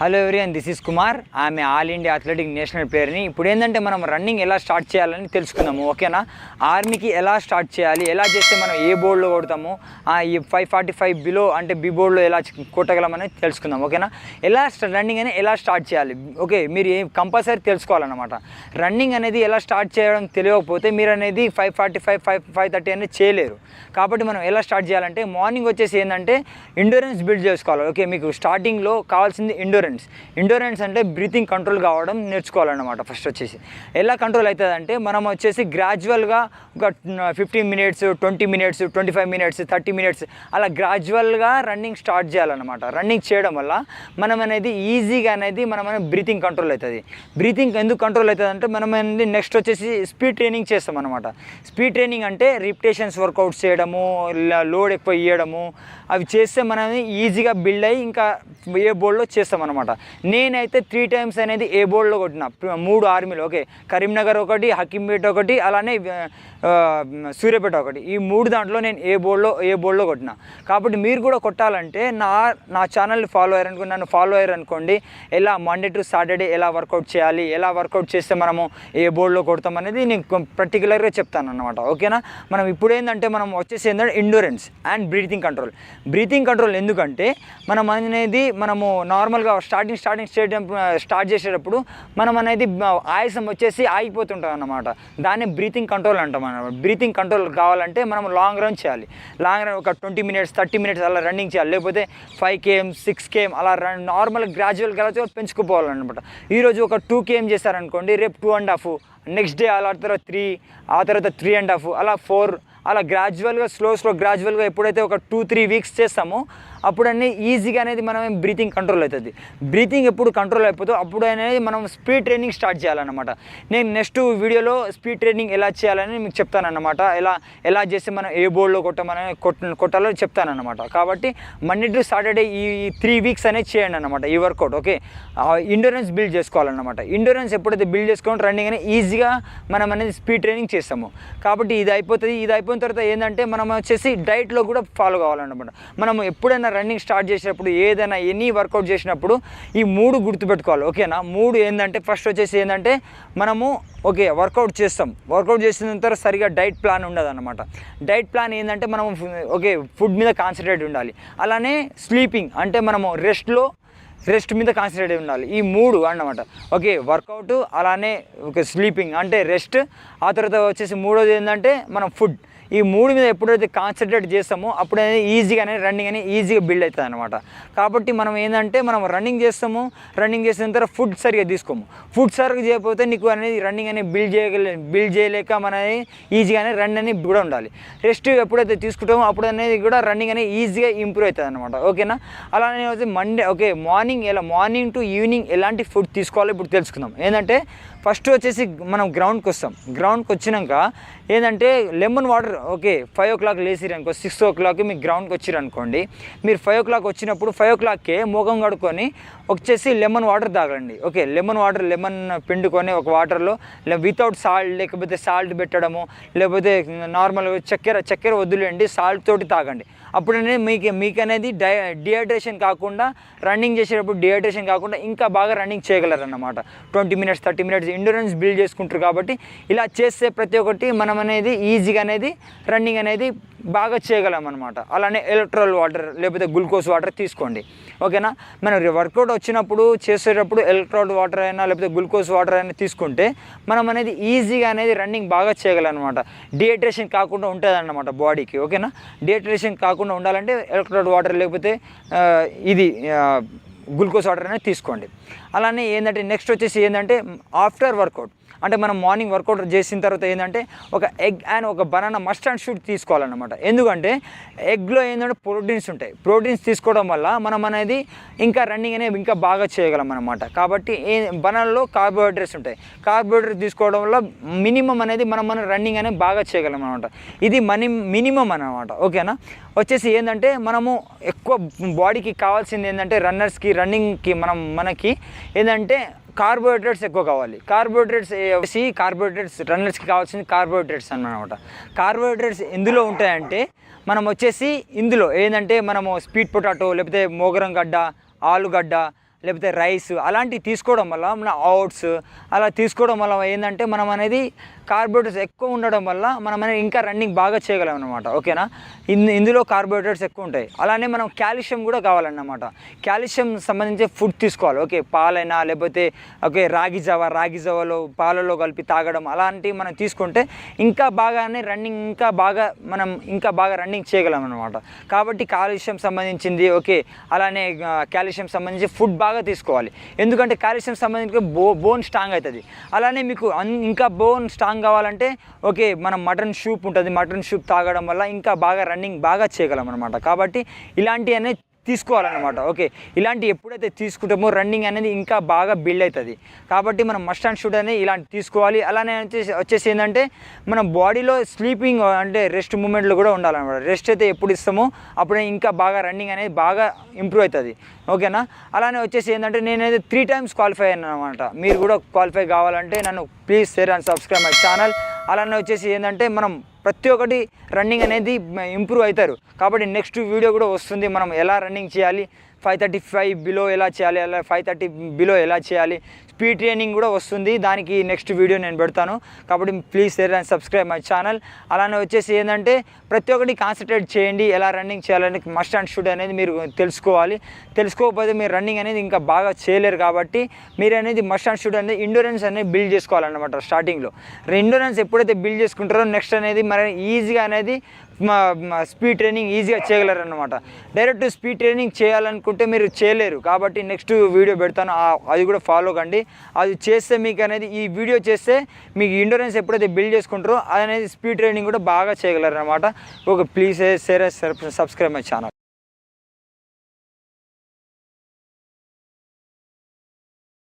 Hello everyone, this is Kumar. ఆమె all India athletic national ప్లేయర్ని. ఇప్పుడు ఏంటంటే మనం రన్నింగ్ ఎలా స్టార్ట్ చేయాలని తెలుసుకుందాము, ఓకేనా? ఆర్మీకి ఎలా స్టార్ట్ చేయాలి, ఎలా చేస్తే మనం ఏ బోర్డులో కొడతాము, ఈ 545 బిలో అంటే బి బోర్డులో ఎలా కొట్టగలమని తెలుసుకుందాం, ఓకేనా? రన్నింగ్ అని ఎలా స్టార్ట్ చేయాలి, ఓకే? మీరు కంపల్సరీ తెలుసుకోవాలన్నమాట. రన్నింగ్ అనేది ఎలా స్టార్ట్ చేయడం తెలియకపోతే మీరు అనేది 545, 530 అనేది చేయలేరు. కాబట్టి మనం ఎలా స్టార్ట్ చేయాలంటే మార్నింగ్ వచ్చేసి ఏంటంటే ఎండ్యూరెన్స్ బిల్డ్ చేసుకోవాలి, ఓకే? మీకు స్టార్టింగ్లో కావాల్సింది ఎండ్యూరెన్స్ అంటే బ్రీతింగ్ కంట్రోల్ కావడం నేర్చుకోవాలన్నమాట. ఫస్ట్ వచ్చేసి ఎలా కంట్రోల్ అవుతుంది అంటే మనం వచ్చేసి గ్రాడ్యువల్గా ఒక 15 మినిట్స్, 20 మినిట్స్, 25 మినిట్స్, 30 మినిట్స్ అలా గ్రాడ్యువల్గా రన్నింగ్ స్టార్ట్ చేయాలన్నమాట. రన్నింగ్ చేయడం వల్ల మనం అనేది ఈజీగా అనేది మనం బ్రీతింగ్ కంట్రోల్ అవుతుంది. బ్రీతింగ్ ఎందుకు కంట్రోల్ అవుతుంది అంటే మనం అనేది నెక్స్ట్ వచ్చేసి స్పీడ్ ట్రైనింగ్ చేస్తాం అనమాట. స్పీడ్ ట్రైనింగ్ అంటే రిపిటేషన్స్ వర్కౌట్స్ చేయడము, లోడ్ ఎక్కువ ఇవ్వడము, అవి చేస్తే మనం ఈజీగా బిల్డ్ అయ్యి ఇంకా ఏ బోర్డులో చేస్తాం అనమాట. నేనైతే 3 టైమ్స్ అనేది ఏ బోర్డులో కొట్టిన 3 ఆర్మీలో, ఓకే? కరీంనగర్ ఒకటి, హకీంపేట ఒకటి, అలానే సూర్యాపేట ఒకటి. ఈ 3 దాంట్లో నేను ఏ బోర్డులో కొట్టిన. కాబట్టి మీరు కూడా కొట్టాలంటే నా ఛానల్ని నన్ను ఫాలో అయ్యారు అనుకోండి. ఎలా మండే టు సాటర్డే ఎలా వర్కౌట్ చేయాలి, ఎలా వర్కౌట్ చేస్తే మనము ఏ బోర్డులో కొడతాం అనేది నేను పర్టికులర్గా చెప్తాను అన్నమాట, ఓకేనా? మనం ఇప్పుడు ఏంటంటే మనం వచ్చేసి ఏంటంటే ఎండ్యూరెన్స్ అండ్ బ్రీతింగ్ కంట్రోల్ ఎందుకంటే మనము నార్మల్గా స్టార్ట్ చేసేటప్పుడు మనం అనేది ఆయాసం వచ్చేసి ఆగిపోతుంటాం అన్నమాట. దాన్ని బ్రీతింగ్ కంట్రోల్ అంటాం అన్నమాట. బ్రీతింగ్ కంట్రోల్ కావాలంటే మనం లాంగ్ రన్ చేయాలి. లాంగ్ రన్ ఒక 20 మినిట్స్, 30 మినిట్స్ అలా రన్నింగ్ చేయాలి. లేకపోతే 5 km, 6 km అలా నార్మల్ గ్రాడ్యువల్ పెంచుకుపోవాలన్నమాట. ఈరోజు ఒక 2 km చేశారనుకోండి, రేపు 2.5, నెక్స్ట్ డే అలా తర్వాత 3, ఆ తర్వాత 3.5, అలా 4, అలా గ్రాడ్యువల్గా గ్రాడ్యువల్గా ఎప్పుడైతే ఒక 2-3 వీక్స్ చేస్తామో అప్పుడు అనేది ఈజీగా అనేది మనం బ్రీతింగ్ కంట్రోల్ అవుతుంది. బ్రీతింగ్ ఎప్పుడు కంట్రోల్ అయిపోతుందో అప్పుడు అనేది మనం స్పీడ్ ట్రైనింగ్ స్టార్ట్ చేయాలన్నమాట. నేను నెక్స్ట్ వీడియోలో స్పీడ్ ట్రైనింగ్ ఎలా చేయాలని మీకు చెప్తానన్నమాట. ఎలా చేస్తే మనం ఏ బోర్డులో కొట్టాలో చెప్తానన్నమాట. కాబట్టి మండే టు సాటర్డే ఈ 3 వీక్స్ అనేది చేయండి అన్నమాట ఈ వర్కౌట్, ఓకే? ఎండ్యూరెన్స్ బిల్డ్ చేసుకోవాలన్నమాట. ఎండ్యూరెన్స్ ఎప్పుడైతే బిల్డ్ చేసుకొని రన్నింగ్ అనేది ఈజీగా మనం అనేది స్పీడ్ ట్రైనింగ్ చేస్తాము. కాబట్టి ఇది అయిపోతుంది. ఇది అయిపోయిన తర్వాత ఏంటంటే మనం వచ్చేసి డైట్లో కూడా ఫాలో కావాలన్నమాట. మనం ఎప్పుడైనా రన్నింగ్ స్టార్ట్ చేసినప్పుడు, ఏదైనా ఎనీ వర్కౌట్ చేసినప్పుడు ఈ 3 గుర్తుపెట్టుకోవాలి, ఓకేనా? 3 ఏంటంటే ఫస్ట్ వచ్చేసి ఏంటంటే మనము ఓకే వర్కౌట్ చేసిన తర్వాత సరిగా డైట్ ప్లాన్ ఉండదు అనమాట. డైట్ ప్లాన్ ఏంటంటే మనం ఓకే ఫుడ్ మీద కాన్సన్ట్రేట్ ఉండాలి. అలానే స్లీపింగ్ అంటే మనము రెస్ట్ మీద కాన్సన్ట్రేట్ ఉండాలి. ఈ 3 అన్నమాట, ఓకే? వర్కౌట్, అలానే ఒక స్లీపింగ్ అంటే రెస్ట్, ఆ తర్వాత వచ్చేసి 3వది ఏంటంటే మనం ఫుడ్. ఈ 3 మీద ఎప్పుడైతే కాన్సన్ట్రేట్ చేస్తామో అప్పుడు అనేది ఈజీగానే రన్నింగ్ అనేది ఈజీగా బిల్డ్ అవుతుంది అనమాట. కాబట్టి మనం ఏంటంటే మనం రన్నింగ్ చేసిన తర్వాత ఫుడ్ సరిగా తీసుకోము. ఫుడ్ సరిగా చేయకపోతే నీకు అనేది రన్నింగ్ అనేది బిల్డ్ చేయలేక మన ఈజీగానే రన్ అనేది కూడా ఉండాలి. రెస్ట్ ఎప్పుడైతే తీసుకుంటామో అప్పుడు అనేది కూడా రన్నింగ్ అనేది ఈజీగా ఇంప్రూవ్ అవుతుంది అనమాట, ఓకేనా? అలానే ఓకే మార్నింగ్ టు ఈవినింగ్ ఎలాంటి ఫుడ్ తీసుకోవాలో ఇప్పుడు తెలుసుకుందాం. ఏంటంటే ఫస్ట్ వచ్చేసి మనం గ్రౌండ్కి వచ్చినాక ఏంటంటే lemon water, okay? 5 o'clock లేచిరనుకో, 6 o'clock మీకు గ్రౌండ్కి వచ్చిరనుకోండి. మీరు 5 o'clock వచ్చినప్పుడు 5 o'clockకే ముఖం కడుక్కొని వచ్చేసి లెమన్ వాటర్ తాగండి, ఓకే? లెమన్ పిండుకొని ఒక వాటర్లో వితౌట్ సాల్ట్, లేకపోతే సాల్ట్ పెట్టడము, లేకపోతే నార్మల్ చక్కెర వద్దులేండి, సాల్ట్ తోటి తాగండి. అప్పుడనే మీకు అనేది డిహైడ్రేషన్ కాకుండా, రన్నింగ్ చేసేటప్పుడు డిహైడ్రేషన్ కాకుండా ఇంకా బాగా రన్నింగ్ చేయగలరు అన్నమాట. 20 మినిట్స్, 30 మినిట్స్ ఎండ్యూరెన్స్ బిల్డ్ చేసుకుంటారు. కాబట్టి ఇలా చేస్తే ప్రతి ఒక్కటి మనం అనేది ఈజీగా అనేది రన్నింగ్ అనేది బాగా చేయగలం అనమాట. అలానే ఎలక్ట్రోల్ వాటర్ లేకపోతే గ్లూకోజ్ వాటర్ తీసుకోండి, ఓకేనా? మనం వర్కౌట్ వచ్చినప్పుడు చేసేటప్పుడు ఎలక్ట్రోల్ వాటర్ అయినా లేకపోతే గ్లూకోజ్ వాటర్ అయినా తీసుకుంటే మనం అనేది ఈజీగా అనేది రన్నింగ్ బాగా చేయగలం అనమాట. డిహైడ్రేషన్ కాకుండా ఉంటుంది అన్నమాట బాడీకి, ఓకేనా? డిహైడ్రేషన్ కాకుండా ఉండాలంటే ఎలక్ట్రోల్ వాటర్ లేకపోతే గ్లూకోజ్ వాటర్ అనేది తీసుకోండి. అలానే ఏంటంటే నెక్స్ట్ వచ్చేసి ఏంటంటే ఆఫ్టర్ వర్కౌట్ అంటే మనం మార్నింగ్ వర్కౌట్ చేసిన తర్వాత ఏంటంటే ఒక ఎగ్ అండ్ ఒక బనానా మస్ట్ అండ్ షుడ్ తీసుకోవాలన్నమాట. ఎందుకంటే ఎగ్లో ఏంటంటే ప్రోటీన్స్ ఉంటాయి. ప్రోటీన్స్ తీసుకోవడం వల్ల మనం అనేది ఇంకా రన్నింగ్ అనేది ఇంకా బాగా చేయగలం అనమాట. కాబట్టి బనానాలో కార్బోహైడ్రేట్స్ ఉంటాయి. కార్బోహైడ్రేట్స్ తీసుకోవడం వల్ల మినిమం అనేది మనం రన్నింగ్ అనేది బాగా చేయగలం అనమాట. ఇది మినిమం అనమాట, ఓకేనా? వచ్చేసి ఏంటంటే మనము ఎక్కువ బాడీకి కావాల్సింది ఏంటంటే రన్నింగ్కి మనకి ఏంటంటే కార్బోహైడ్రేట్స్ ఎక్కువ కావాలి. కార్బోహైడ్రేట్స్ రన్నర్స్కి కావాల్సింది కార్బోహైడ్రేట్స్ అన్నమాట. కార్బోహైడ్రేట్స్ ఎందులో ఉంటాయంటే మనం వచ్చేసి ఇందులో ఏంటంటే మనము స్వీట్ పొటాటో లేకపోతే మోగరం గడ్డ, ఆలుగడ్డ, లేకపోతే రైస్ అలాంటివి తీసుకోవడం వల్ల మన ఓట్స్ అలా తీసుకోవడం వల్ల ఏంటంటే మనం అనేది కార్బోహైడ్రేట్స్ ఎక్కువ ఉండడం వల్ల మనం అనేది ఇంకా రన్నింగ్ బాగా చేయగలం అనమాట. ఓకేనా, ఇందులో కార్బోహైడ్రేట్స్ ఎక్కువ ఉంటాయి. అలానే మనం కాల్షియం కూడా కావాలన్నమాట. కాల్షియం సంబంధించి ఫుడ్ తీసుకోవాలి. ఓకే, పాలైనా లేకపోతే ఓకే రాగి జావలో పాలలో కలిపి తాగడం అలాంటివి మనం తీసుకుంటే ఇంకా బాగానే రన్నింగ్ ఇంకా బాగా రన్నింగ్ చేయగలం అనమాట. కాబట్టి కాల్షియం సంబంధించింది ఓకే, అలానే కాల్షియం సంబంధించి ఫుడ్ బాగా తీసుకోవాలి. ఎందుకంటే కాల్షియం సంబంధించి బోన్ స్ట్రాంగ్ అవుతుంది. అలానే మీకు ఇంకా బోన్ స్ట్రాంగ్ కావాలంటే ఓకే మనం మటన్ సూప్ ఉంటుంది, మటన్ సూప్ తాగడం వల్ల ఇంకా బాగా రన్నింగ్ బాగా చేయగలం అనమాట. కాబట్టి ఇలాంటివి అనేది తీసుకోవాలన్నమాట. ఓకే, ఇలాంటి ఎప్పుడైతే తీసుకుంటామో రన్నింగ్ అనేది ఇంకా బాగా బిల్డ్ అవుతుంది. కాబట్టి మనం మస్ట్ అండ్ షుడ్ అనేది ఇలాంటి తీసుకోవాలి. అలానే వచ్చేసి ఏంటంటే మన బాడీలో స్లీపింగ్ అంటే రెస్ట్ మూమెంట్లో కూడా ఉండాలన్నమాట. రెస్ట్ అయితే ఎప్పుడు ఇస్తామో అప్పుడే ఇంకా బాగా రన్నింగ్ అనేది బాగా ఇంప్రూవ్ అవుతుంది. ఓకేనా, అలానే వచ్చేసి ఏంటంటే నేనైతే 3 times క్వాలిఫై అయ్యాను అనమాట. మీరు కూడా క్వాలిఫై కావాలంటే నన్ను please share and subscribe my channel. అలానే వచ్చేసి ఏంటంటే మనం ప్రతి ఒక్కటి రన్నింగ్ అనేది ఇంప్రూవ్ అవుతారు. కాబట్టి నెక్స్ట్ వీడియో కూడా వస్తుంది, మనం ఎలా రన్నింగ్ చేయాలి, 5:35 బిలో ఎలా చేయాలి, అలా 5:30 బిలో ఎలా చేయాలి, స్పీడ్ ట్రైనింగ్ కూడా వస్తుంది. దానికి నెక్స్ట్ వీడియో నేను పెడతాను. కాబట్టి please share and subscribe my channel. అలానే వచ్చేసి ఏంటంటే ప్రతి ఒక్కటి కాన్సన్ట్రేట్ చేయండి, ఎలా రన్నింగ్ చేయాలని మస్ట్ అండ్ షుడ్ అనేది మీరు తెలుసుకోకపోతే మీరు రన్నింగ్ అనేది ఇంకా బాగా చేయలేరు. కాబట్టి మీరు అనేది మస్ట్ అండ్ షుడ్ అనేది ఎండ్యూరెన్స్ అనేది బిల్డ్ చేసుకోవాలన్నమాట. స్టార్టింగ్లో ఎండ్యూరెన్స్ ఎప్పుడైతే బిల్డ్ చేసుకుంటారో నెక్స్ట్ అనేది మరి ఈజీగా అనేది స్పీడ్ ట్రైనింగ్ ఈజీగా చేయగలరు అనమాట. డైరెక్ట్ స్పీడ్ ట్రైనింగ్ చేయాలనుకుంటే మీరు చేయలేరు. కాబట్టి నెక్స్ట్ వీడియో పెడతాను, అది కూడా ఫాలో కండి. అది చేస్తే మీకు అనేది ఈ వీడియో చేస్తే మీకు ఎండ్యూరెన్స్ ఎప్పుడైతే బిల్డ్ చేసుకుంటారో అది అనేది స్పీడ్ ట్రైనింగ్ కూడా బాగా చేయగలరు అనమాట. Okay, please share subscribe my channel.